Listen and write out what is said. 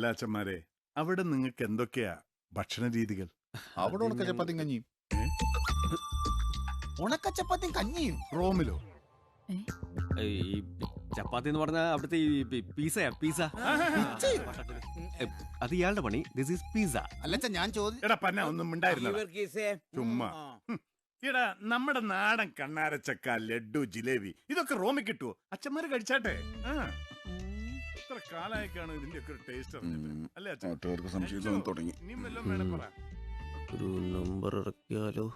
അല്ല അച്ഛന്മാരെ, അവിടെ നിങ്ങൾക്ക് എന്തൊക്കെയാ ഭക്ഷണ രീതികൾ? അവിടെ ഉണക്ക ചപ്പാത്തിയും കഞ്ഞിയും. ഉണക്കച്ചപ്പാത്തിയും കഞ്ഞിയും റോമിലോ? ഈ ചപ്പാത്തി എന്ന് പറഞ്ഞാൽ അവിടുത്തെ ഈ പിസയാ, പിസ. അത് ഇയാളുടെ പണി. This is pizza. അല്ലച്ച ഞാൻ ചോദിച്ചു. എടാ പന്ന ഒന്നും ഉണ്ടായിരുന്ന ചുമ്മാ. എടാ നമ്മുടെ നാടൻ കണ്ണാരച്ചക്ക, ലഡ്ഡു, ജിലേബി ഇതൊക്കെ റോമിൽ കിട്ടുവോ? അച്ഛന്മാര് കഴിച്ചാട്ടെ. ഇത്ര കാലായിക്കാണ് ഇതിന്റെ ഒക്കെ ഒരു ടേസ്റ്റ് അല്ലേ അച്ഛൻ? നാട്ടുകാർക്ക് സംശയം തുടങ്ങി. ഇനിയും വല്ലതും വേണം പറ. ഒരു നമ്പർ ഇറക്കിയാലോ?